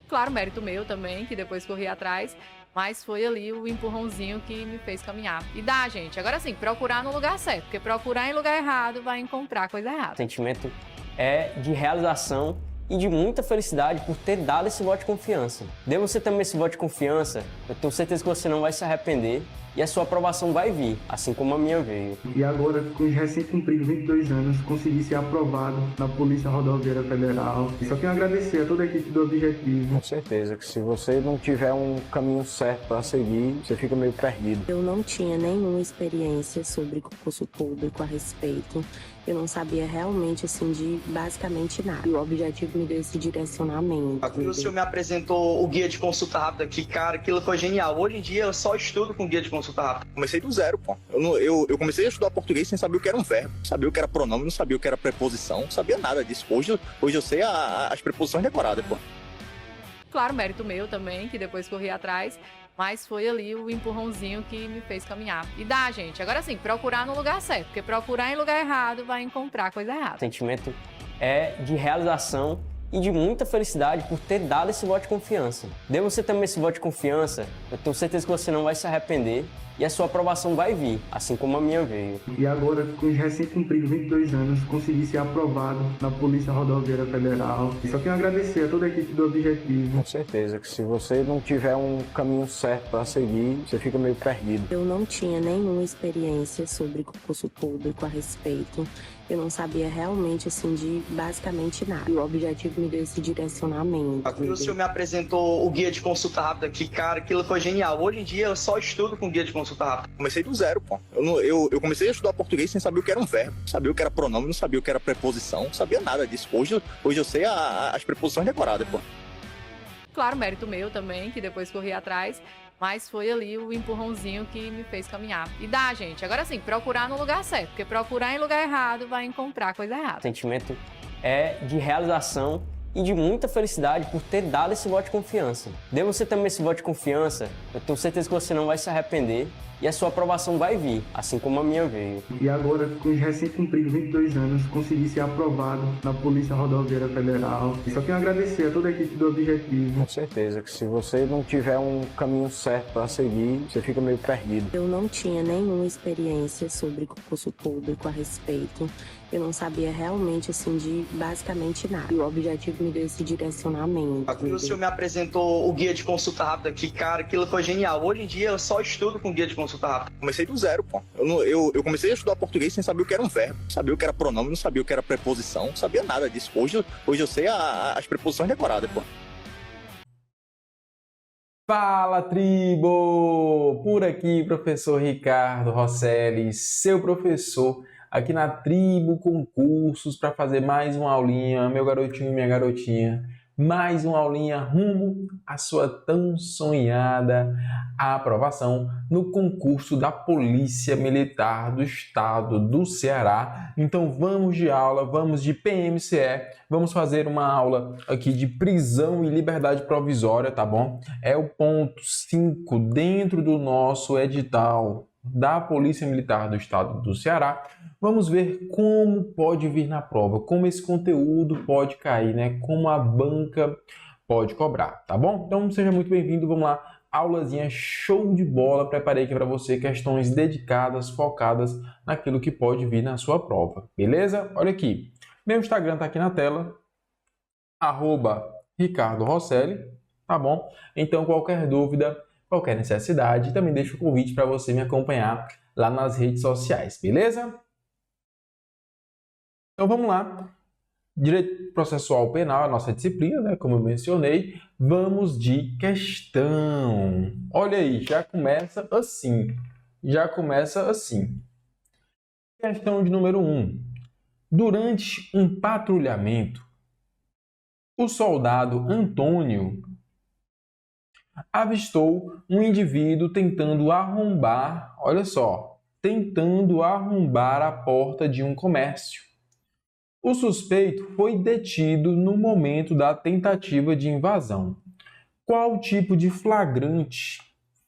Claro, mérito meu também, que depois corri atrás, mas foi ali o empurrãozinho que me fez caminhar. E dá, gente. Agora sim, procurar no lugar certo, porque procurar em lugar errado vai encontrar coisa O errada. sentimento é de realização e de muita felicidade por ter dado esse voto de confiança. Dê você também esse voto de confiança, eu tenho certeza que você não vai se arrepender e a sua aprovação vai vir, assim como a minha veio. E agora, com os recém-cumpridos 22 anos, consegui ser aprovado na Polícia Rodoviária Federal. E só tenho a agradecer a toda a equipe do Objetivo. Com certeza que se você não tiver um caminho certo para seguir, você fica meio perdido. Eu não tinha nenhuma experiência sobre concurso público a respeito. Eu não sabia realmente, assim, de basicamente nada. E o Objetivo me deu esse direcionamento. O senhor me apresentou o guia de consulta rápida, que, cara, aquilo foi genial. Hoje em dia eu só estudo com guia de consulta rápida. Comecei do zero, pô. Eu comecei a estudar português sem saber o que era um verbo, sabia o que era pronome, não sabia o que era preposição, não sabia nada disso. Hoje eu sei as preposições decoradas, pô. Claro, mérito meu também, que depois corri atrás, mas foi ali o empurrãozinho que me fez caminhar. E dá, gente. Agora sim, procurar no lugar certo, porque procurar em lugar errado vai encontrar coisa errada. O sentimento é de realização e de muita felicidade por ter dado esse voto de confiança. Dê você também esse voto de confiança, eu tenho certeza que você não vai se arrepender e a sua aprovação vai vir, assim como a minha veio. E agora, com os recém-cumpridos 22 anos, consegui ser aprovado na Polícia Rodoviária Federal. E só tenho a agradecer a toda a equipe do Objetivo. Com certeza que se você não tiver um caminho certo para seguir, você fica meio perdido. Eu não tinha nenhuma experiência sobre concurso público a respeito. Eu não sabia realmente, assim, de basicamente nada. E o Objetivo me deu esse direcionamento. O senhor me apresentou o guia de consulta rápida, que, cara, aquilo foi genial. Hoje em dia eu só estudo com guia de consulta rápida. Comecei do zero, pô. Eu comecei a estudar português sem saber o que era um verbo, sabia o que era pronome, não sabia o que era preposição, não sabia nada disso. Hoje eu sei as preposições decoradas, pô. Claro, mérito meu também, que depois corri atrás, mas foi ali o empurrãozinho que me fez caminhar. E dá, gente. Agora sim, procurar no lugar certo, porque procurar em lugar errado vai encontrar coisa errada. O sentimento é de realização e de muita felicidade por ter dado esse voto de confiança. Dê você também esse voto de confiança, eu tenho certeza que você não vai se arrepender e a sua aprovação vai vir, assim como a minha veio. E agora, com os recém-cumpridos 22 anos, consegui ser aprovado na Polícia Rodoviária Federal. E só tenho a agradecer a toda a equipe do Objetivo. Com certeza que se você não tiver um caminho certo para seguir, você fica meio perdido. Eu não tinha nenhuma experiência sobre concurso público a respeito. Eu não sabia realmente, assim, de basicamente nada. E o Objetivo me deu esse direcionamento. O senhor me apresentou o guia de consulta rápida, que, cara, aquilo foi genial. Hoje em dia eu só estudo com guia de consulta rápida. Comecei do zero, pô. Eu comecei a estudar português sem saber o que era um verbo, sabia o que era pronome, não sabia o que era preposição, não sabia nada disso. Hoje eu sei as preposições decoradas, pô. Fala, tribo! Por aqui, professor Ricardo Rosselli, seu professor aqui na Tribo Concursos, para fazer mais uma aulinha, meu garotinho e minha garotinha, mais uma aulinha rumo à sua tão sonhada aprovação no concurso da Polícia Militar do Estado do Ceará. Então vamos de aula, vamos de PMCE, vamos fazer uma aula aqui de prisão e liberdade provisória, tá bom? É o ponto 5 dentro do nosso edital da Polícia Militar do Estado do Ceará. Vamos ver como pode vir na prova, como esse conteúdo pode cair, né? Como a banca pode cobrar, tá bom? Então seja muito bem-vindo, vamos lá. Aulazinha show de bola, preparei aqui para você questões dedicadas, focadas naquilo que pode vir na sua prova, beleza? Olha aqui, meu Instagram tá aqui na tela, @Ricardo Rosselli, tá bom? Então qualquer dúvida, qualquer necessidade, também deixo o convite para você me acompanhar lá nas redes sociais, beleza? Então vamos lá, Direito Processual Penal, a nossa disciplina, né? Como eu mencionei, vamos de questão. Olha aí, já começa assim. Questão de número 1. Durante um patrulhamento, o soldado Antônio avistou um indivíduo tentando arrombar, olha só, tentando arrombar a porta de um comércio. O suspeito foi detido no momento da tentativa de invasão. Qual tipo de flagrante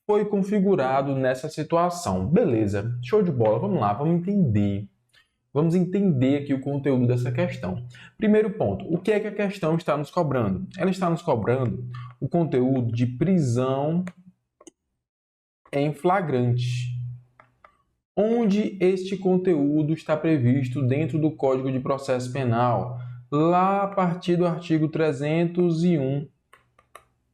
foi configurado nessa situação? Beleza, show de bola, vamos lá, vamos entender. Vamos entender aqui o conteúdo dessa questão. Primeiro ponto, o que é que a questão está nos cobrando? Ela está nos cobrando o conteúdo de prisão em flagrante. Onde este conteúdo está previsto dentro do Código de Processo Penal? Lá a partir do artigo 301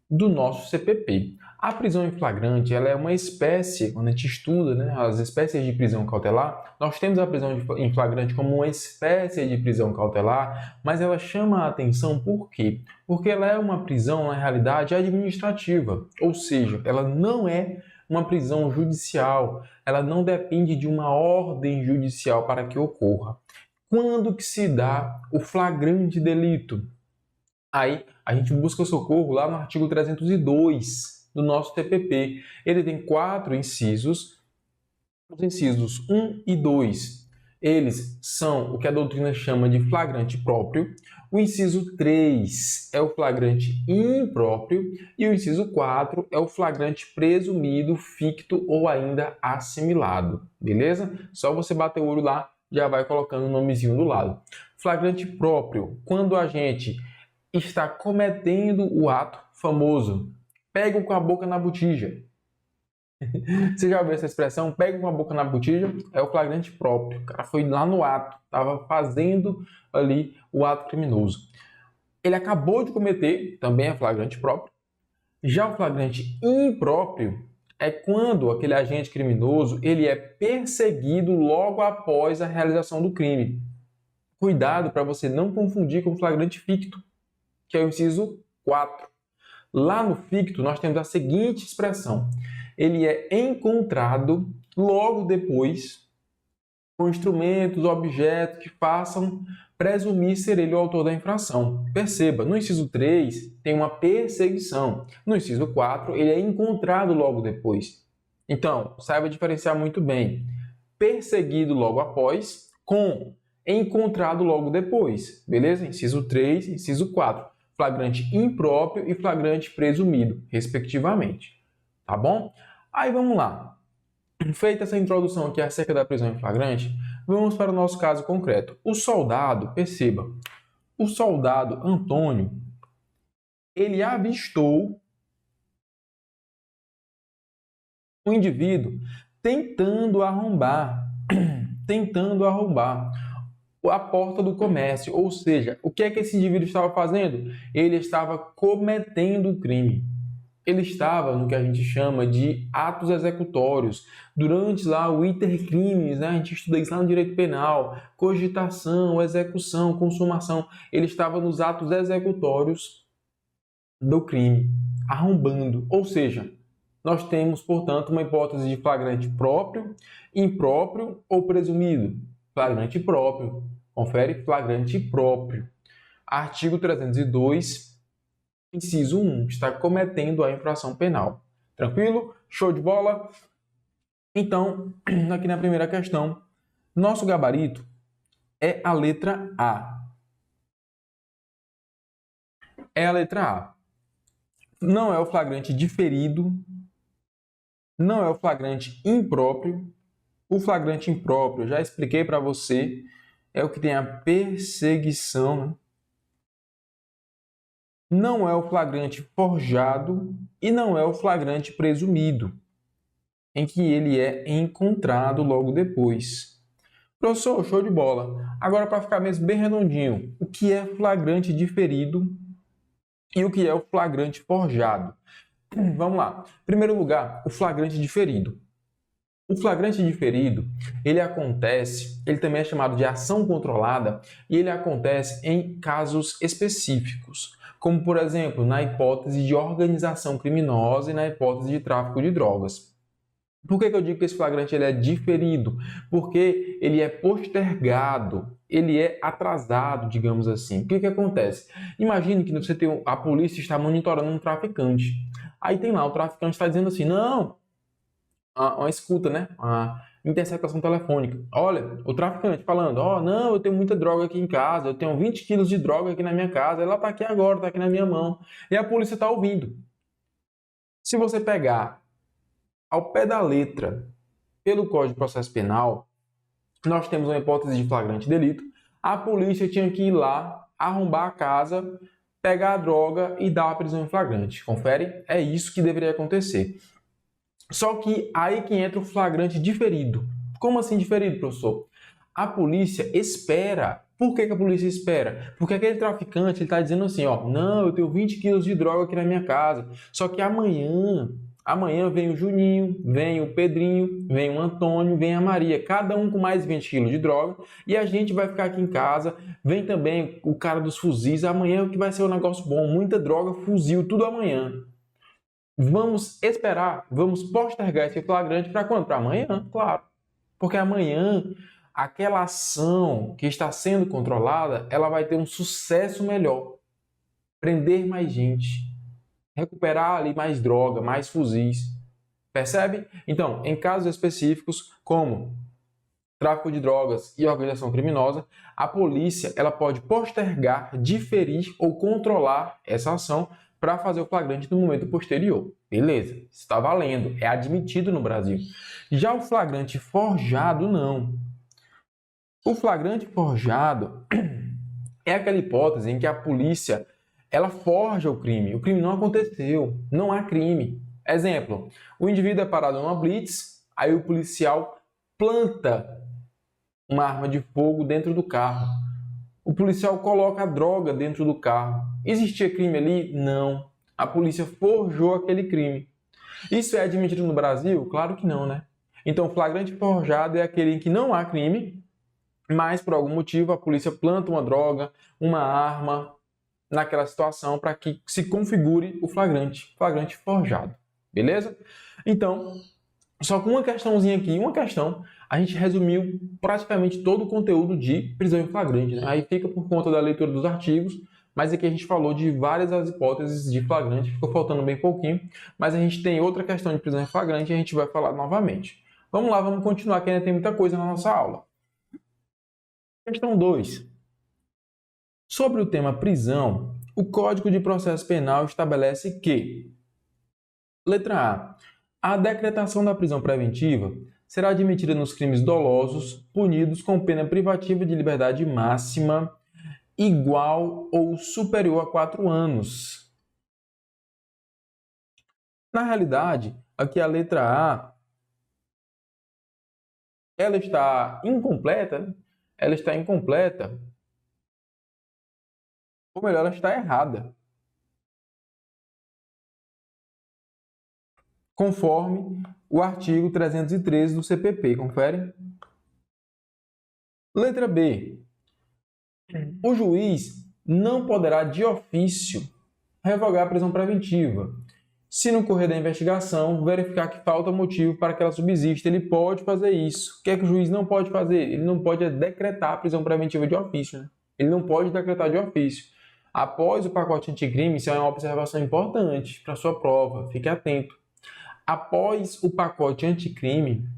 do nosso CPP. A prisão em flagrante, ela é uma espécie, quando a gente estuda, né, as espécies de prisão cautelar, nós temos a prisão em flagrante como uma espécie de prisão cautelar, mas ela chama a atenção por quê? Porque ela é uma prisão, na realidade, administrativa, ou seja, ela não é uma prisão judicial, ela não depende de uma ordem judicial para que ocorra. Quando que se dá o flagrante delito? Aí a gente busca socorro lá no artigo 302 do nosso TPP. Ele tem 4 incisos. Os incisos 1 e 2, eles são o que a doutrina chama de flagrante próprio. O inciso 3 é o flagrante impróprio e o inciso 4 é o flagrante presumido, ficto ou ainda assimilado. Beleza? Só você bater o olho lá, já vai colocando o nomezinho do lado. Flagrante próprio, quando a gente está cometendo o ato famoso, pega com a boca na botija. Você já ouviu essa expressão? Pega com a boca na botija? É o flagrante próprio. O cara foi lá no ato, estava fazendo ali o ato criminoso. Ele acabou de cometer, também é flagrante próprio. Já o flagrante impróprio é quando aquele agente criminoso ele é perseguido logo após a realização do crime. Cuidado para você não confundir com o flagrante ficto, que é o inciso 4. Lá no ficto, nós temos a seguinte expressão. Ele é encontrado logo depois com instrumentos, objetos que façam presumir ser ele o autor da infração. Perceba, no inciso 3 tem uma perseguição. No inciso 4, ele é encontrado logo depois. Então, saiba diferenciar muito bem. Perseguido logo após com encontrado logo depois. Beleza? Inciso 3 e inciso 4. Flagrante impróprio e flagrante presumido, respectivamente. Tá bom? Aí vamos lá. Feita essa introdução aqui acerca da prisão em flagrante, vamos para o nosso caso concreto. O soldado, perceba, o soldado Antônio, ele avistou um indivíduo tentando arrombar a porta do comércio. Ou seja, o que é que esse indivíduo estava fazendo? Ele estava cometendo o crime. Ele estava no que a gente chama de atos executórios. Durante lá o iter crimes, né? A gente estuda isso lá no direito penal, cogitação, execução, consumação. Ele estava nos atos executórios do crime, arrombando. Ou seja, nós temos, portanto, uma hipótese de flagrante próprio, impróprio ou presumido. Flagrante próprio. Confere flagrante próprio. Artigo 302, inciso 1. Está cometendo a infração penal. Tranquilo? Show de bola? Então, aqui na primeira questão, nosso gabarito é a letra A. É a letra A. Não é o flagrante diferido, não é o flagrante impróprio. O flagrante impróprio, eu já expliquei para você, é o que tem a perseguição, né? Não é o flagrante forjado e não é o flagrante presumido, em que ele é encontrado logo depois. Professor, show de bola. Agora, para ficar mesmo bem redondinho, o que é flagrante diferido e o que é o flagrante forjado? Vamos lá. Em primeiro lugar, o flagrante diferido. O flagrante diferido, ele também é chamado de ação controlada e ele acontece em casos específicos, como por exemplo, na hipótese de organização criminosa e na hipótese de tráfico de drogas. Por que eu digo que esse flagrante ele é diferido? Porque ele é postergado, ele é atrasado, digamos assim. O que acontece? Imagine que você a polícia está monitorando um traficante. Aí tem lá, o traficante está dizendo assim, não, uma escuta, né? Uma interceptação telefônica. Olha, o traficante falando, não, eu tenho muita droga aqui em casa, eu tenho 20 quilos de droga aqui na minha casa, ela está aqui agora, está aqui na minha mão. E a polícia está ouvindo. Se você pegar ao pé da letra, pelo Código de Processo Penal, nós temos uma hipótese de flagrante delito. A polícia tinha que ir lá, arrombar a casa, pegar a droga e dar a prisão em flagrante. Confere? É isso que deveria acontecer. Só que aí que entra o flagrante diferido. Como assim diferido, professor? A polícia espera. Por que a polícia espera? Porque aquele traficante está dizendo assim, ó, não, eu tenho 20 quilos de droga aqui na minha casa. Só que amanhã vem o Juninho, vem o Pedrinho, vem o Antônio, vem a Maria, cada um com mais 20 quilos de droga, e a gente vai ficar aqui em casa. Vem também o cara dos fuzis, amanhã que vai ser um negócio bom, muita droga, fuzil, tudo amanhã. Vamos esperar, vamos postergar esse flagrante para quando? Para amanhã, claro. Porque amanhã, aquela ação que está sendo controlada, ela vai ter um sucesso melhor. Prender mais gente, recuperar ali mais droga, mais fuzis. Percebe? Então, em casos específicos, como tráfico de drogas e organização criminosa, a polícia ela pode postergar, diferir ou controlar essa ação para fazer o flagrante no momento posterior. Beleza, está valendo, é admitido no Brasil. Já o flagrante forjado, não. O flagrante forjado é aquela hipótese em que a polícia ela forja o crime não aconteceu, não há crime. Exemplo, o indivíduo é parado numa blitz, aí o policial planta uma arma de fogo dentro do carro. O policial coloca a droga dentro do carro. Existia crime ali? Não. A polícia forjou aquele crime. Isso é admitido no Brasil? Claro que não, né? Então, flagrante forjado é aquele em que não há crime, mas por algum motivo a polícia planta uma droga, uma arma naquela situação para que se configure o flagrante forjado. Beleza? Então, só com uma questãozinha aqui, a gente resumiu praticamente todo o conteúdo de prisão em flagrante, né? Aí fica por conta da leitura dos artigos, mas aqui a gente falou de várias as hipóteses de flagrante, ficou faltando bem pouquinho, mas a gente tem outra questão de prisão em flagrante e a gente vai falar novamente. Vamos lá, vamos continuar, que ainda tem muita coisa na nossa aula. Questão 2. Sobre o tema prisão, o Código de Processo Penal estabelece que: letra A. A decretação da prisão preventiva será admitida nos crimes dolosos punidos com pena privativa de liberdade máxima igual ou superior a 4 anos. Na realidade, aqui a letra A ela está incompleta, né? Ela está incompleta, ou melhor, ela está errada. Conforme o artigo 313 do CPP, confere? Letra B. O juiz não poderá, de ofício, revogar a prisão preventiva. Se no correr da investigação verificar que falta motivo para que ela subsista, ele pode fazer isso. O que é que o juiz não pode fazer? Ele não pode decretar a prisão preventiva de ofício, né? Ele não pode decretar de ofício. Após o pacote anticrime, isso é uma observação importante para a sua prova, fique atento. Após o pacote anticrime,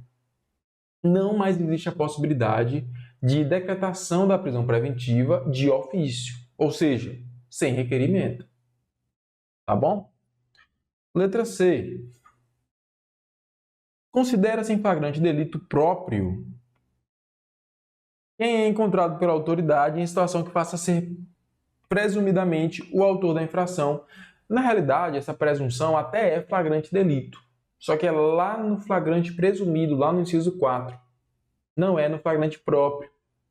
não mais existe a possibilidade de decretação da prisão preventiva de ofício, ou seja, sem requerimento. Tá bom? Letra C. Considera-se em flagrante delito próprio quem é encontrado pela autoridade em situação que faça ser presumidamente o autor da infração. Na realidade, essa presunção até é flagrante delito, só que é lá no flagrante presumido, lá no inciso 4. Não é no flagrante próprio.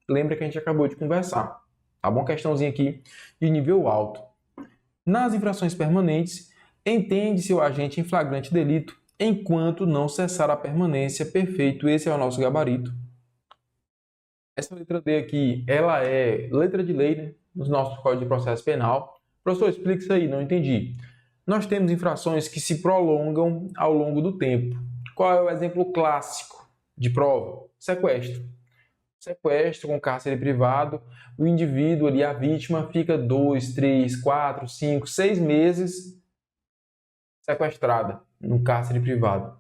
Lembra que a gente acabou de conversar. Tá bom? Questãozinha aqui de nível alto. Nas infrações permanentes, entende-se o agente em flagrante delito enquanto não cessar a permanência. Perfeito, esse é o nosso gabarito. Essa letra D aqui, ela é letra de lei, né, nos nossos códigos de processo penal. Professor, explica isso aí, não entendi. Nós temos infrações que se prolongam ao longo do tempo. Qual é o exemplo clássico de prova? Sequestro. Sequestro com cárcere privado, o indivíduo ali, a vítima, fica 2, 3, 4, 5, 6 meses sequestrada no cárcere privado.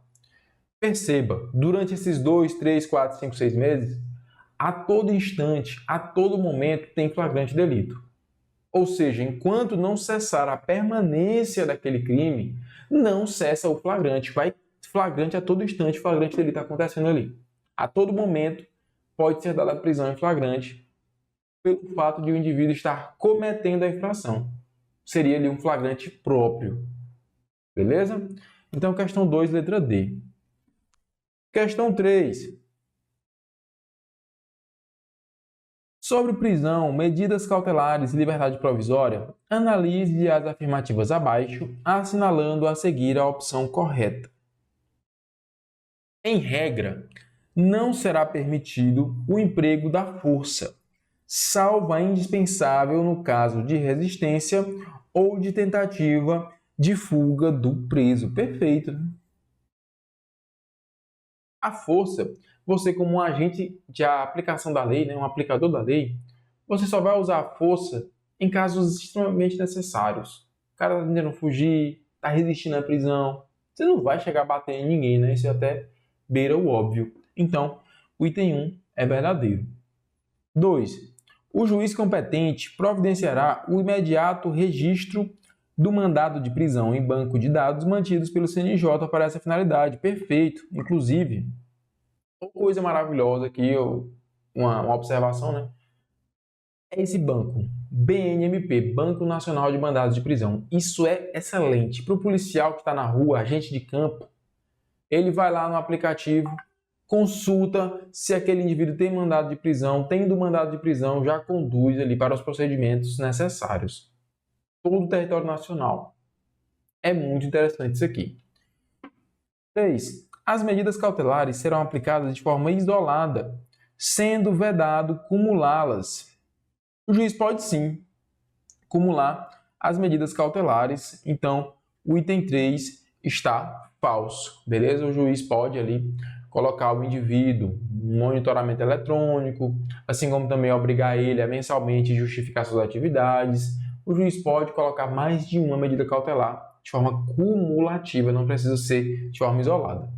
Perceba, durante esses 2, 3, 4, 5, 6 meses, a todo instante, a todo momento, tem flagrante delito. Ou seja, enquanto não cessar a permanência daquele crime, não cessa o flagrante. Vai flagrante a todo instante, flagrante delito acontecendo ali. A todo momento, pode ser dada a prisão em flagrante pelo fato de o indivíduo estar cometendo a infração. seria ali um flagrante próprio. Beleza? Então, questão 2, letra D. Questão 3. Sobre prisão, medidas cautelares e liberdade provisória, analise as afirmativas abaixo, assinalando a seguir a opção correta. Em regra, não será permitido o emprego da força, salvo a indispensável no caso de resistência ou de tentativa de fuga do preso. Perfeito, né? A força, você como um agente de aplicação da lei, né, um aplicador da lei, você só vai usar a força em casos extremamente necessários. O cara está tentando fugir, está resistindo à prisão. Você não vai chegar a bater em ninguém, né? Isso até beira o óbvio. Então, o item 1 é verdadeiro. 2. O juiz competente providenciará o imediato registro do mandado de prisão em banco de dados mantidos pelo CNJ para essa finalidade. Perfeito. Inclusive, uma coisa maravilhosa aqui, uma observação, né? É esse banco, BNMP, Banco Nacional de Mandados de Prisão. Isso é excelente. Para o policial que está na rua, agente de campo, ele vai lá no aplicativo, consulta se aquele indivíduo tem mandado de prisão, tendo mandado de prisão, já conduz ali para os procedimentos necessários. Todo o território nacional. É muito interessante isso aqui. 3. As medidas cautelares serão aplicadas de forma isolada, sendo vedado cumulá-las. O juiz pode sim cumular as medidas cautelares, então o item 3 está falso, beleza? O juiz pode ali colocar o indivíduo em monitoramento eletrônico, assim como também obrigar ele a mensalmente justificar suas atividades. O juiz pode colocar mais de uma medida cautelar de forma cumulativa, não precisa ser de forma isolada.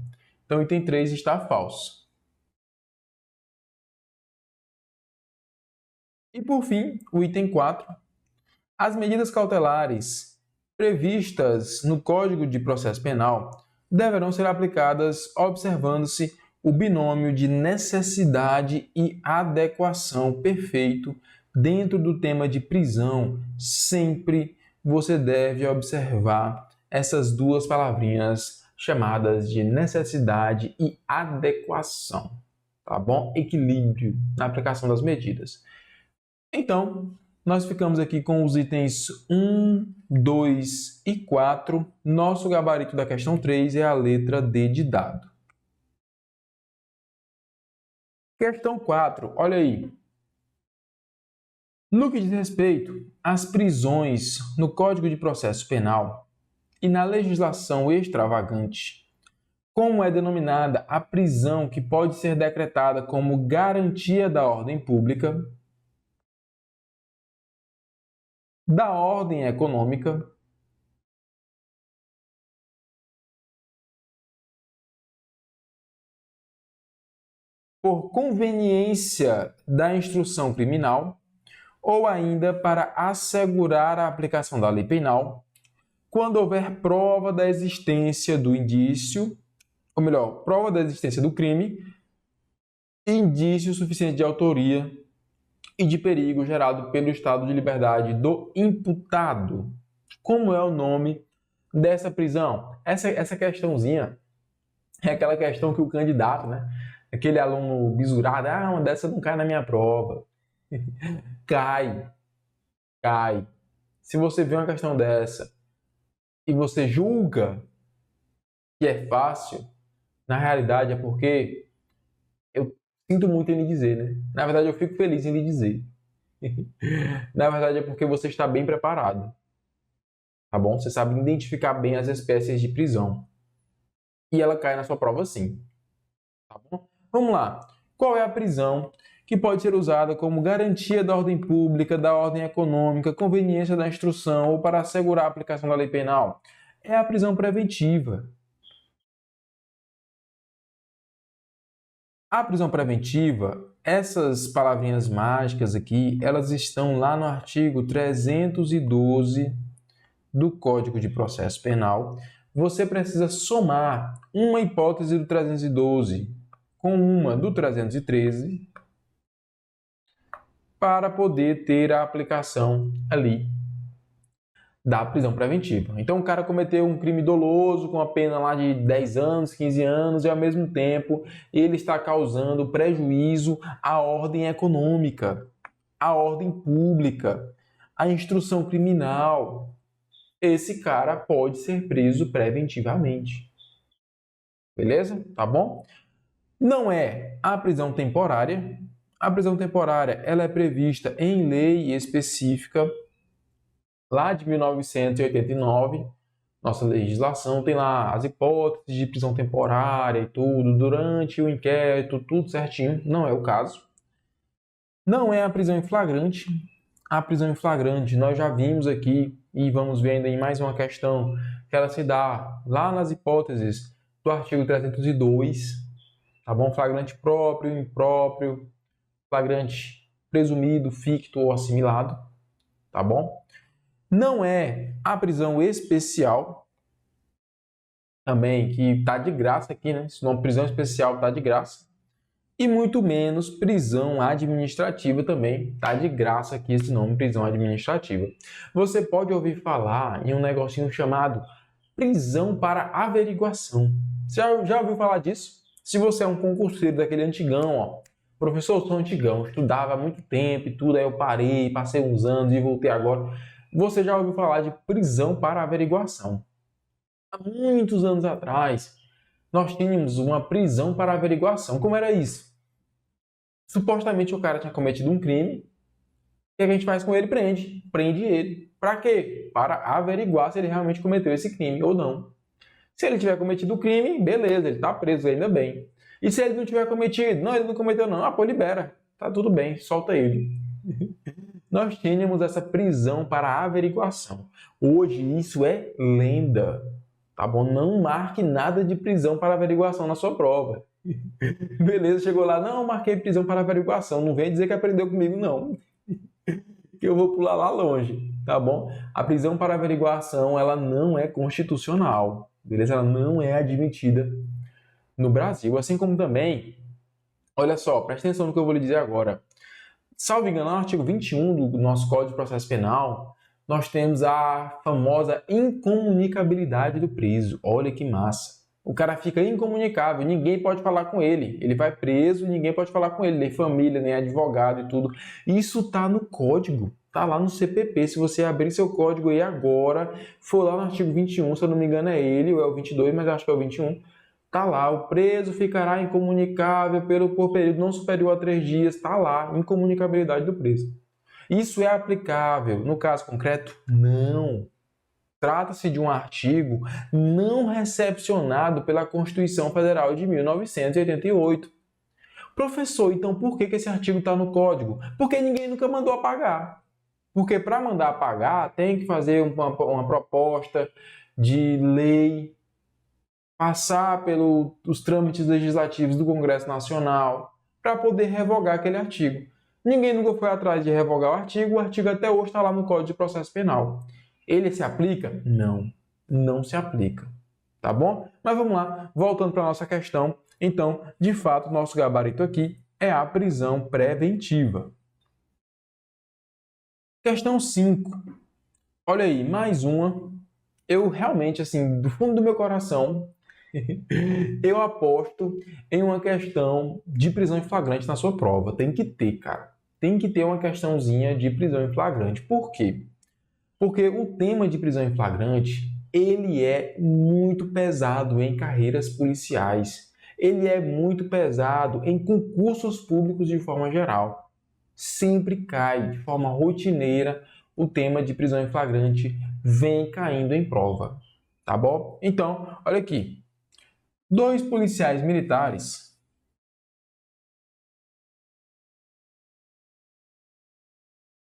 Então, o item 3 está falso. E, por fim, o item 4. As medidas cautelares previstas no Código de Processo Penal deverão ser aplicadas observando-se o binômio de necessidade e adequação perfeito. Dentro do tema de prisão, sempre você deve observar essas duas palavrinhas chamadas de necessidade e adequação, tá bom? Equilíbrio na aplicação das medidas. Então, nós ficamos aqui com os itens 1, 2 e 4. Nosso gabarito da questão 3 é a letra D de dado. Questão 4, olha aí. No que diz respeito às prisões no Código de Processo Penal e na legislação extravagante, como é denominada a prisão que pode ser decretada como garantia da ordem pública, da ordem econômica, por conveniência da instrução criminal, ou ainda para assegurar a aplicação da lei penal, quando houver prova da existência do indício, ou melhor, prova da existência do crime, indício suficiente de autoria e de perigo gerado pelo estado de liberdade do imputado. Como é o nome dessa prisão? Essa questãozinha é aquela questão que o candidato, né? Aquele aluno bisurado, uma dessa não cai na minha prova. Cai. Se você vê uma questão dessa e você julga que é fácil, na realidade é porque eu sinto muito em lhe dizer, né? Na verdade, eu fico feliz em lhe dizer. Na verdade, é porque você está bem preparado. Tá bom? Você sabe identificar bem as espécies de prisão. E ela cai na sua prova sim. Tá bom? Vamos lá. Qual é a prisão que pode ser usada como garantia da ordem pública, da ordem econômica, conveniência da instrução ou para assegurar a aplicação da lei penal? É a prisão preventiva. A prisão preventiva, essas palavrinhas mágicas aqui, elas estão lá no artigo 312 do Código de Processo Penal. Você precisa somar uma hipótese do 312 com uma do 313 para poder ter a aplicação ali da prisão preventiva. Então o cara cometeu um crime doloso com a pena lá de 10 anos, 15 anos e ao mesmo tempo ele está causando prejuízo à ordem econômica, à ordem pública, à instrução criminal. Esse cara pode ser preso preventivamente. Beleza? Tá bom? Não é a prisão temporária. A prisão temporária ela é prevista em lei específica lá de 1989. Nossa legislação tem lá as hipóteses de prisão temporária e tudo, durante o inquérito, tudo certinho. Não é o caso. Não é a prisão em flagrante. A prisão em flagrante nós já vimos aqui e vamos ver ainda em mais uma questão que ela se dá lá nas hipóteses do artigo 302, tá bom? Flagrante próprio, impróprio, flagrante presumido, ficto ou assimilado, tá bom? Não é a prisão especial, também, que tá de graça aqui, né? Esse nome prisão especial tá de graça. E muito menos prisão administrativa também, tá de graça aqui esse nome, prisão administrativa. Você pode ouvir falar em um negocinho chamado prisão para averiguação. Você já ouviu falar disso? Se você é um concurseiro daquele antigão, ó, professor, eu sou antigão, estudava há muito tempo e tudo, aí eu parei, passei uns anos e voltei agora. Você já ouviu falar de prisão para averiguação? Há muitos anos atrás, nós tínhamos uma prisão para averiguação. Como era isso? Supostamente o cara tinha cometido um crime. O que a gente faz com ele? Prende. Prende ele. Para quê? Para averiguar se ele realmente cometeu esse crime ou não. Se ele tiver cometido o crime, beleza, ele está preso, ainda bem. E se ele não tiver cometido? Não, ele não cometeu não. Ah, pô, libera. Tá tudo bem, solta ele. Nós tínhamos essa prisão para averiguação. Hoje isso é lenda. Tá bom? Não marque nada de prisão para averiguação na sua prova. Beleza, chegou lá, não, marquei prisão para averiguação. Não vem dizer que aprendeu comigo, não. Que eu vou pular lá longe, tá bom? A prisão para averiguação, ela não é constitucional. Beleza? Ela não é admitida no Brasil. Assim como também, olha só, presta atenção no que eu vou lhe dizer agora. Salvo engano, no artigo 21 do nosso Código de Processo Penal, nós temos a famosa incomunicabilidade do preso. Olha que massa. O cara fica incomunicável, ninguém pode falar com ele. Ele vai preso, ninguém pode falar com ele, nem família, nem advogado e tudo. Isso tá no código, tá lá no CPP. Se você abrir seu código aí agora, for lá no artigo 21, se eu não me engano é ele, ou é o 22, mas acho que é o 21, tá lá, o preso ficará incomunicável por período não superior a 3 dias, tá lá, incomunicabilidade do preso. Isso é aplicável no caso concreto? Não. Trata-se de um artigo não recepcionado pela Constituição Federal de 1988. Professor, então por que esse artigo está no Código? Porque ninguém nunca mandou apagar. Porque para mandar apagar tem que fazer uma proposta de lei, passar pelos trâmites legislativos do Congresso Nacional para poder revogar aquele artigo. Ninguém nunca foi atrás de revogar o artigo até hoje está lá no Código de Processo Penal. Ele se aplica? Não, não se aplica, tá bom? Mas vamos lá, voltando para a nossa questão. Então, de fato, o nosso gabarito aqui é a prisão preventiva. Questão 5. Olha aí, mais uma. Eu realmente, assim, do fundo do meu coração, eu aposto em uma questão de prisão em flagrante na sua prova. Tem que ter, cara. Tem que ter uma questãozinha de prisão em flagrante. Por quê? Porque o tema de prisão em flagrante, ele é muito pesado em carreiras policiais. Ele é muito pesado em concursos públicos de forma geral. Sempre cai de forma rotineira o tema de prisão em flagrante, vem caindo em prova. Tá bom? Então, olha aqui. 2 policiais militares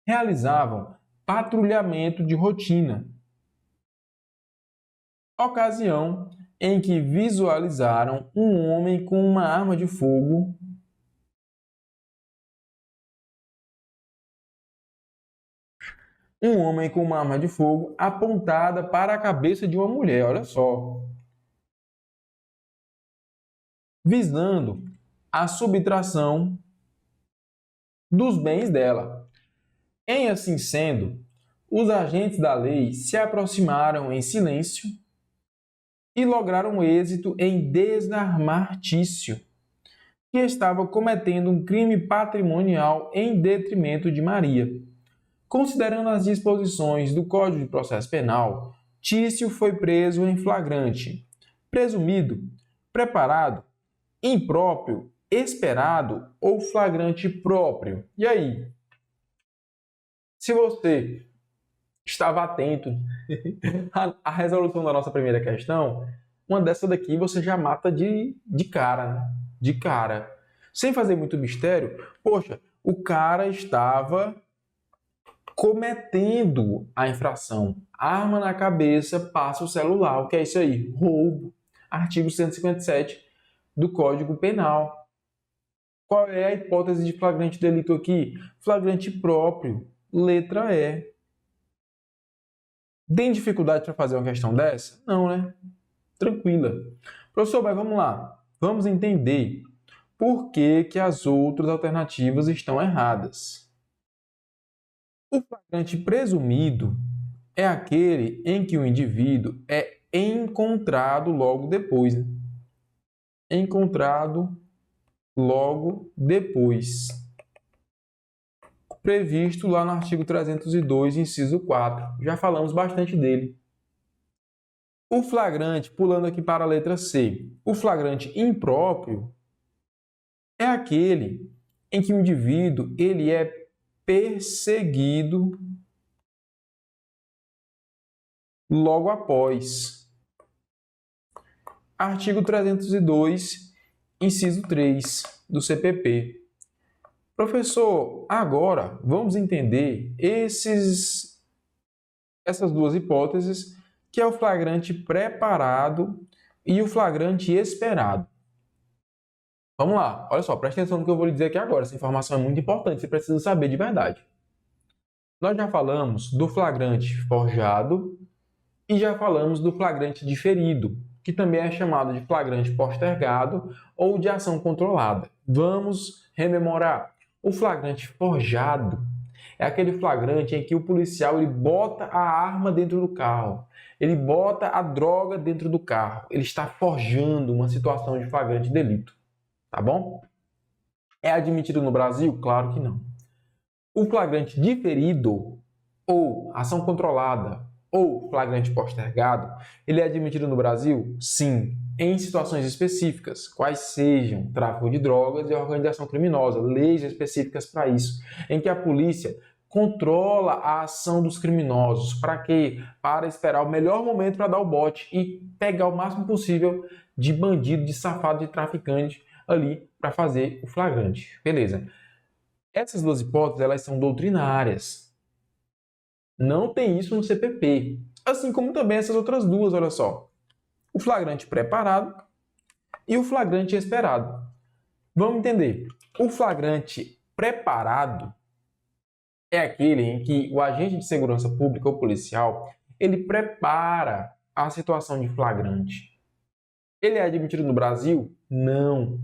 realizavam patrulhamento de rotina, ocasião em que visualizaram um homem com uma arma de fogo apontada para a cabeça de uma mulher, olha só, visando a subtração dos bens dela. Em assim sendo, Os agentes da lei se aproximaram em silêncio e lograram êxito em desarmar Tício, que estava cometendo um crime patrimonial em detrimento de Maria. Considerando as disposições do Código de Processo Penal, Tício foi preso em flagrante, presumido, preparado, impróprio, esperado ou flagrante próprio. E aí? Se você estava atento à resolução da nossa primeira questão, uma dessa daqui você já mata de cara, né? De cara. Sem fazer muito mistério, poxa, o cara estava cometendo a infração. Arma na cabeça, passa o celular. O que é isso aí? Roubo. Artigo 157 do Código Penal. Qual é a hipótese de flagrante delito aqui? Flagrante próprio. Letra E. Tem dificuldade para fazer uma questão dessa? Não, né? Tranquila. Professor, mas vamos lá. Vamos entender por que as outras alternativas estão erradas. O flagrante presumido é aquele em que o indivíduo é encontrado logo depois. Né? Encontrado logo depois. Previsto lá no artigo 302, inciso 4. Já falamos bastante dele. O flagrante, pulando aqui para a letra C, o flagrante impróprio é aquele em que o indivíduo ele é perseguido logo após. Artigo 302, inciso 3 do CPP. Professor, agora vamos entender essas duas hipóteses, que é o flagrante preparado e o flagrante esperado. Vamos lá, olha só, presta atenção no que eu vou lhe dizer aqui agora. Essa informação é muito importante, você precisa saber de verdade. Nós já falamos do flagrante forjado e já falamos do flagrante diferido, que também é chamado de flagrante postergado ou de ação controlada. Vamos rememorar. O flagrante forjado é aquele flagrante em que o policial ele bota a arma dentro do carro, ele bota a droga dentro do carro, ele está forjando uma situação de flagrante delito, tá bom? É admitido no Brasil? Claro que não. O flagrante diferido ou ação controlada ou flagrante postergado, ele é admitido no Brasil? Sim, em situações específicas, quais sejam tráfico de drogas e organização criminosa, leis específicas para isso, em que a polícia controla a ação dos criminosos. Para quê? Para esperar o melhor momento para dar o bote e pegar o máximo possível de bandido, de safado, de traficante ali para fazer o flagrante. Beleza. Essas duas hipóteses, elas são doutrinárias. Não tem isso no CPP. Assim como também essas outras duas, olha só. O flagrante preparado e o flagrante esperado. Vamos entender. O flagrante preparado é aquele em que o agente de segurança pública ou policial, ele prepara a situação de flagrante. Ele é admitido no Brasil? Não.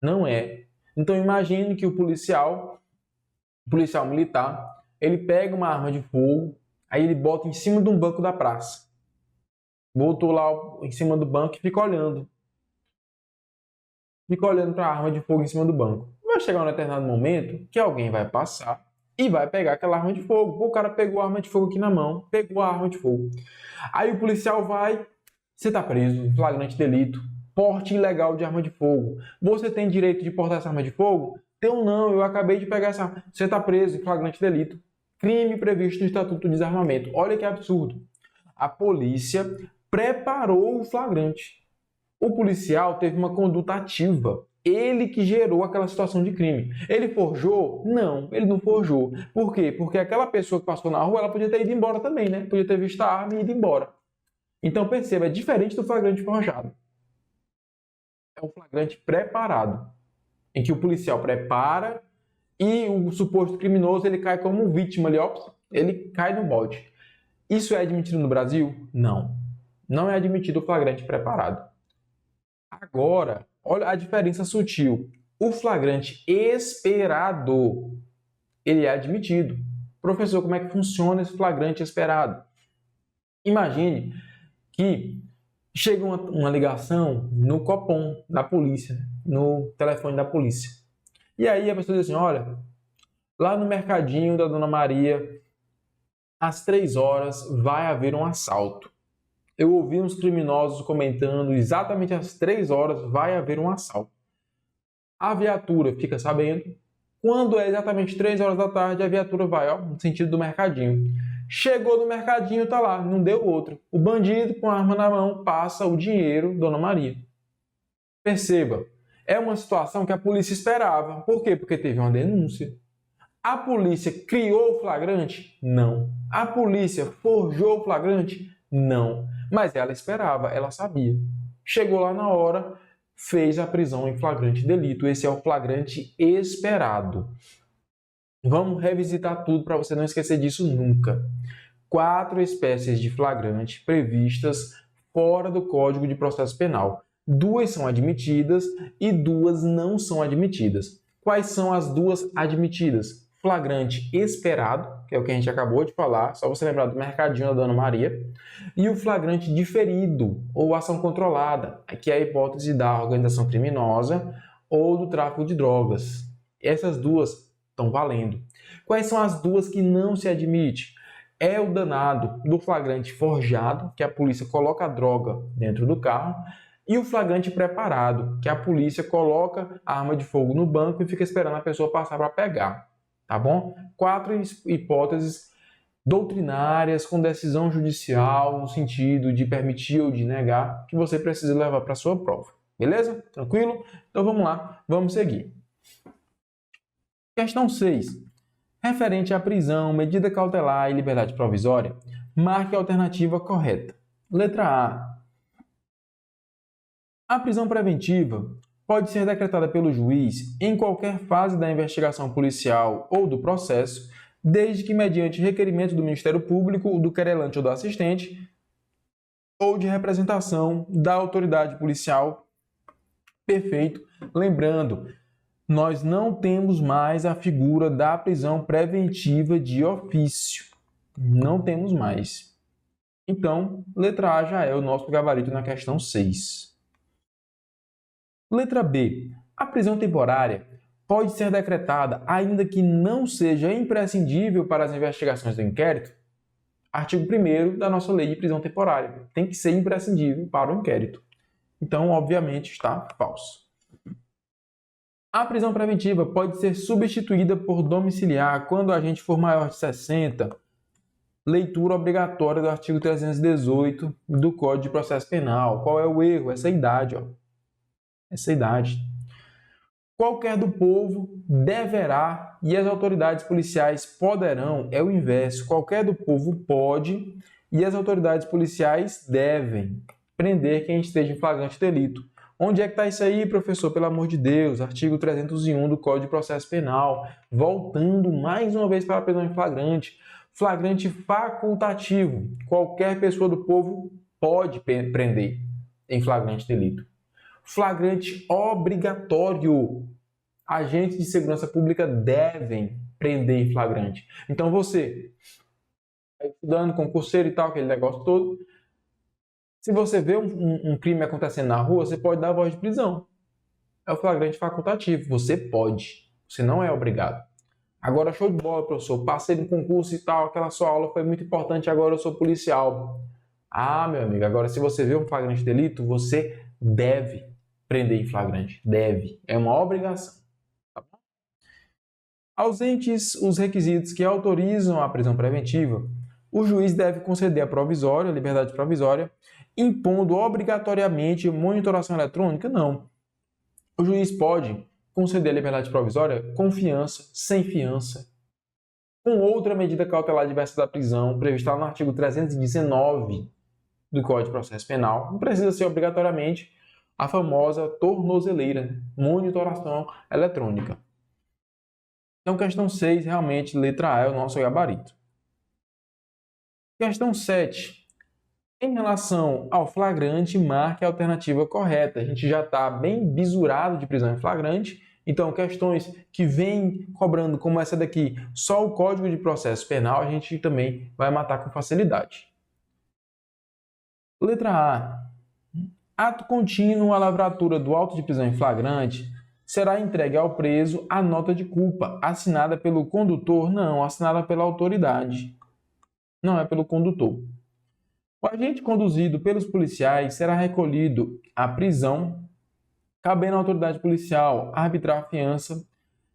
Não é. Então imagine que o policial militar, ele pega uma arma de fogo, aí ele bota em cima de um banco da praça. Botou lá em cima do banco e fica olhando. Fica olhando para a arma de fogo em cima do banco. Vai chegar um determinado momento que alguém vai passar e vai pegar aquela arma de fogo. O cara pegou a arma de fogo aqui na mão, pegou a arma de fogo. Aí o policial vai, você está preso em flagrante delito, porte ilegal de arma de fogo. Você tem direito de portar essa arma de fogo? Eu não, eu acabei de pegar essa arma. Você está preso em flagrante delito. Crime previsto no Estatuto de Desarmamento. Olha que absurdo. A polícia preparou o flagrante. O policial teve uma conduta ativa. Ele que gerou aquela situação de crime. Ele forjou? Não, ele não forjou. Por quê? Porque aquela pessoa que passou na rua, ela podia ter ido embora também, né? Podia ter visto a arma e ido embora. Então perceba, é diferente do flagrante forjado. É um flagrante preparado, em que o policial prepara e o suposto criminoso ele cai como vítima ali, ó, ele cai no bote. Isso é admitido no Brasil? Não. Não é admitido o flagrante preparado. Agora, olha a diferença sutil. O flagrante esperado, ele é admitido. Professor, como é que funciona esse flagrante esperado? Imagine que chega uma ligação no Copom da polícia, no telefone da polícia. E aí a pessoa diz assim, olha, lá no mercadinho da Dona Maria, às 3 horas vai haver um assalto. Eu ouvi uns criminosos comentando exatamente às 3 horas vai haver um assalto. A viatura fica sabendo. Quando é exatamente 3 horas da tarde, a viatura vai no sentido do mercadinho. Chegou no mercadinho, tá lá, não deu outro. O bandido com a arma na mão passa o dinheiro, Dona Maria. Perceba, é uma situação que a polícia esperava. Por quê? Porque teve uma denúncia. A polícia criou o flagrante? Não. A polícia forjou o flagrante? Não. Mas ela esperava, ela sabia. Chegou lá na hora, fez a prisão em flagrante delito. Esse é o flagrante esperado. Vamos revisitar tudo para você não esquecer disso nunca. 4 espécies de flagrante previstas fora do Código de Processo Penal. 2 são admitidas e 2 não são admitidas. Quais são as 2 admitidas? Flagrante esperado, que é o que a gente acabou de falar, só você lembrar do mercadinho da Dona Maria, e o flagrante diferido, ou ação controlada, que é a hipótese da organização criminosa ou do tráfico de drogas. Essas 2 estão valendo. Quais são as 2 que não se admite? É o danado do flagrante forjado, que a polícia coloca a droga dentro do carro, e o flagrante preparado, que a polícia coloca a arma de fogo no banco e fica esperando a pessoa passar para pegar. Tá bom? 4 hipóteses doutrinárias com decisão judicial no sentido de permitir ou de negar que você precisa levar para a sua prova. Beleza? Tranquilo? Então vamos lá, vamos seguir. Questão 6. Referente à prisão, medida cautelar e liberdade provisória, marque a alternativa correta. Letra A. A prisão preventiva pode ser decretada pelo juiz em qualquer fase da investigação policial ou do processo, desde que mediante requerimento do Ministério Público, do querelante ou do assistente, ou de representação da autoridade policial. Perfeito. Lembrando, nós não temos mais a figura da prisão preventiva de ofício. Não temos mais. Então, letra A já é o nosso gabarito na questão 6. Letra B. A prisão temporária pode ser decretada ainda que não seja imprescindível para as investigações do inquérito? Artigo 1º da nossa lei de prisão temporária. Tem que ser imprescindível para o inquérito. Então, obviamente, está falso. A prisão preventiva pode ser substituída por domiciliar quando o agente for maior de 60. Leitura obrigatória do artigo 318 do Código de Processo Penal. Qual é o erro? Essa idade, essa idade. Qualquer do povo deverá e as autoridades policiais poderão, é o inverso. Qualquer do povo pode e as autoridades policiais devem prender quem esteja em flagrante delito. Onde é que está isso aí, professor? Pelo amor de Deus, artigo 301 do Código de Processo Penal. Voltando mais uma vez para a prisão em flagrante. Flagrante facultativo. Qualquer pessoa do povo pode prender em flagrante delito. Flagrante obrigatório. Agentes de segurança pública devem prender em flagrante. Então você, estudando, concurseiro e tal, aquele negócio todo, se você vê um crime acontecendo na rua, você pode dar a voz de prisão. É o flagrante facultativo. Você pode. Você não é obrigado. Agora, show de bola, professor. Passei no concurso e tal, aquela sua aula foi muito importante, agora eu sou policial. Ah, meu amigo, agora se você vê um flagrante delito, você deve prender em flagrante. Deve. É uma obrigação. Tá bom? Ausentes os requisitos que autorizam a prisão preventiva, o juiz deve conceder a provisória, a liberdade provisória, impondo obrigatoriamente monitoração eletrônica? Não. O juiz pode conceder a liberdade provisória com fiança, sem fiança, com outra medida cautelar diversa da prisão, prevista no artigo 319 do Código de Processo Penal. Não precisa ser obrigatoriamente a famosa tornozeleira, monitoração eletrônica. Então, questão 6, realmente, letra A é o nosso gabarito. Questão 7. Em relação ao flagrante, marque a alternativa correta. A gente já está bem bisurado de prisão em flagrante, Então, questões que vêm cobrando, como essa daqui, só o Código de Processo Penal, a gente também vai matar com facilidade. Letra A. Ato contínuo à lavratura do auto de prisão em flagrante será entregue ao preso a nota de culpa, assinada pelo condutor? Não, assinada pela autoridade. Não é pelo condutor. O agente conduzido pelos policiais será recolhido à prisão, cabendo à autoridade policial arbitrar a fiança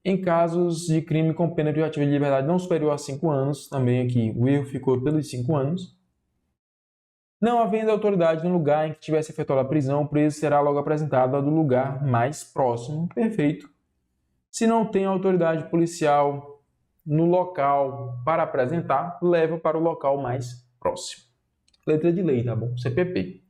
em casos de crime com pena privativa de liberdade não superior a 5 anos. Também aqui o erro ficou pelos 5 anos. Não havendo autoridade no lugar em que tivesse efetuado a prisão, o preso será logo apresentado ao do lugar mais próximo. Perfeito. Se não tem autoridade policial no local para apresentar, leva para o local mais próximo. Letra de lei, tá bom? CPP.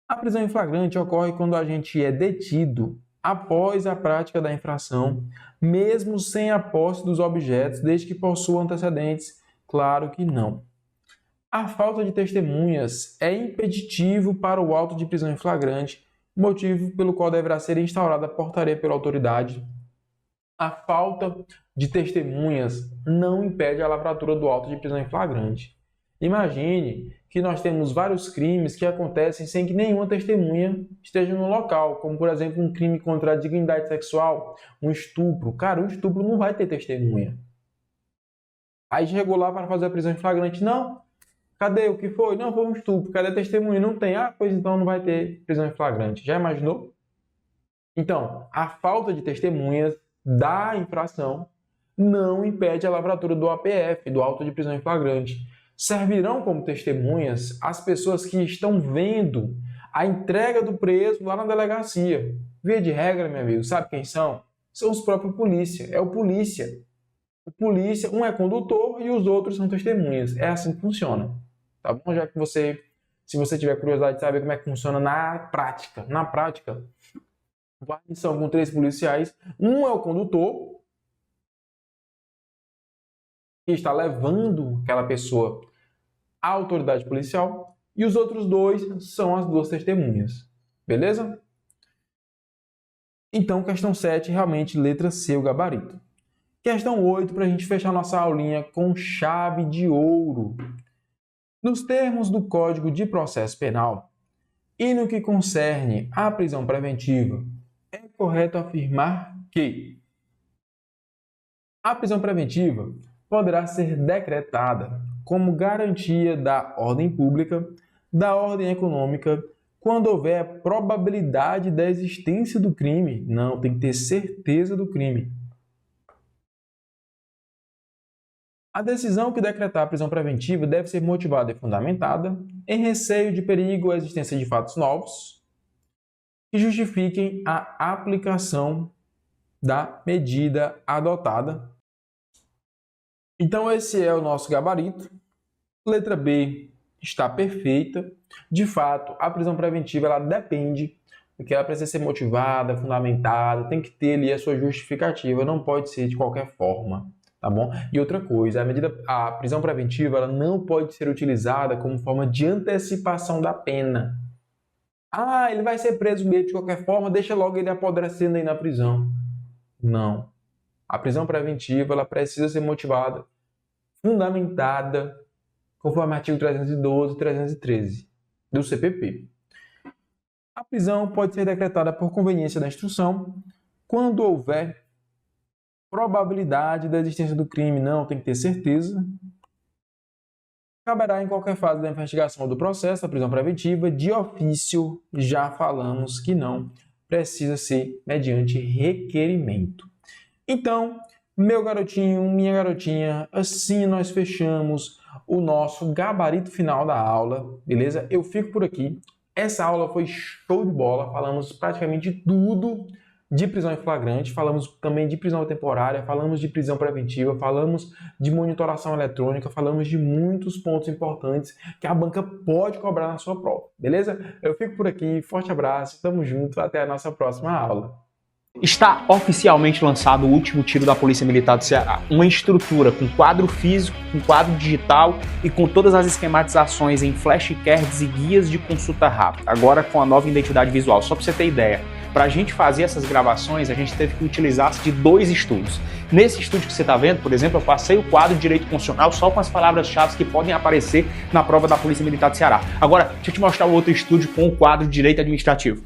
A prisão em flagrante ocorre quando o agente é detido após a prática da infração, mesmo sem a posse dos objetos, desde que possua antecedentes. Claro que não. A falta de testemunhas é impeditivo para o auto de prisão em flagrante, motivo pelo qual deverá ser instaurada portaria pela autoridade. A falta de testemunhas não impede a lavratura do auto de prisão em flagrante. Imagine que nós temos vários crimes que acontecem sem que nenhuma testemunha esteja no local, como, por exemplo, um crime contra a dignidade sexual, um estupro. Cara, um estupro não vai ter testemunha. Aí chegou lá para fazer a prisão em flagrante, não. Cadê? O que foi? Não, foi um estupro. Cadê a testemunha? Não tem. Ah, pois então não vai ter prisão em flagrante. Já imaginou? Então, a falta de testemunhas da infração não impede a lavratura do APF, do auto de prisão em flagrante. Servirão como testemunhas as pessoas que estão vendo a entrega do preso lá na delegacia. Via de regra, meu amigo, sabe quem são? São os próprios polícia. É o polícia. O polícia, um é condutor e os outros são testemunhas. É assim que funciona. Tá bom? Já que se você tiver curiosidade de saber como é que funciona na prática, são com 3 policiais. Um é o condutor, que está levando aquela pessoa à autoridade policial, e os outros 2 são as 2 testemunhas. Beleza? Então, questão 7, realmente, letra C, o gabarito. Questão 8, para a gente fechar nossa aulinha com chave de ouro. Nos termos do Código de Processo Penal e no que concerne à prisão preventiva, é correto afirmar que a prisão preventiva poderá ser decretada como garantia da ordem pública, da ordem econômica, quando houver probabilidade da existência do crime. Não, tem que ter certeza do crime. A decisão que decretar a prisão preventiva deve ser motivada e fundamentada em receio de perigo ou existência de fatos novos que justifiquem a aplicação da medida adotada. Então esse é o nosso gabarito. Letra B está perfeita. De fato, a prisão preventiva ela depende, porque ela precisa ser motivada, fundamentada, tem que ter ali a sua justificativa, não pode ser de qualquer forma. Tá bom? E outra coisa, a prisão preventiva ela não pode ser utilizada como forma de antecipação da pena. Ah, ele vai ser preso mesmo de qualquer forma, deixa logo ele apodrecendo aí na prisão. Não. A prisão preventiva ela precisa ser motivada, fundamentada, conforme artigo 312 e 313 do CPP. A prisão pode ser decretada por conveniência da instrução quando houver probabilidade da existência do crime. Não, tem que ter certeza. Caberá em qualquer fase da investigação ou do processo a prisão preventiva. De ofício, já falamos que não. Precisa ser mediante requerimento. Então, meu garotinho, minha garotinha, assim nós fechamos o nosso gabarito final da aula, beleza? Eu fico por aqui. Essa aula foi show de bola. Falamos praticamente de tudo de prisão em flagrante, falamos também de prisão temporária, falamos de prisão preventiva, falamos de monitoração eletrônica, falamos de muitos pontos importantes que a banca pode cobrar na sua prova, beleza? Eu fico por aqui, forte abraço, tamo junto, até a nossa próxima aula. Está oficialmente lançado o último tiro da Polícia Militar do Ceará, uma estrutura com quadro físico, com quadro digital e com todas as esquematizações em flashcards e guias de consulta rápida, agora com a nova identidade visual. Só para você ter ideia, Para a gente fazer essas gravações, a gente teve que utilizar de 2 estudos. Nesse estúdio que você está vendo, por exemplo, eu passei o quadro de Direito Constitucional só com as palavras-chave que podem aparecer na prova da Polícia Militar do Ceará. Agora, deixa eu te mostrar o outro estúdio com o quadro de Direito Administrativo.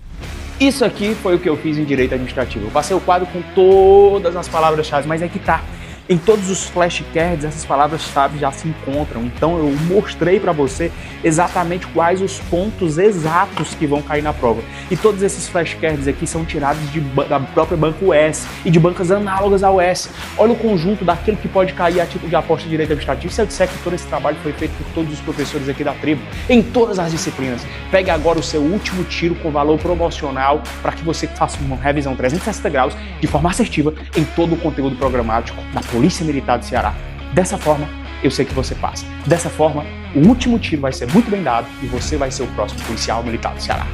Isso aqui foi o que eu fiz em Direito Administrativo. Eu passei o quadro com todas as palavras-chave, mas é que tá. Em todos os flashcards, essas palavras-chave já se encontram. Então eu mostrei para você exatamente quais os pontos exatos que vão cair na prova. E todos esses flashcards aqui são tirados da própria banca US e de bancas análogas à US. Olha o conjunto daquilo que pode cair a título de aposta de direito administrativo. Se eu disser que todo esse trabalho foi feito por todos os professores aqui da tribo, em todas as disciplinas. Pegue agora o seu último tiro com valor promocional para que você faça uma revisão 360 graus de forma assertiva em todo o conteúdo programático da Polícia Militar do Ceará. Dessa forma, eu sei que você passa. Dessa forma, o último tiro vai ser muito bem dado e você vai ser o próximo policial militar do Ceará.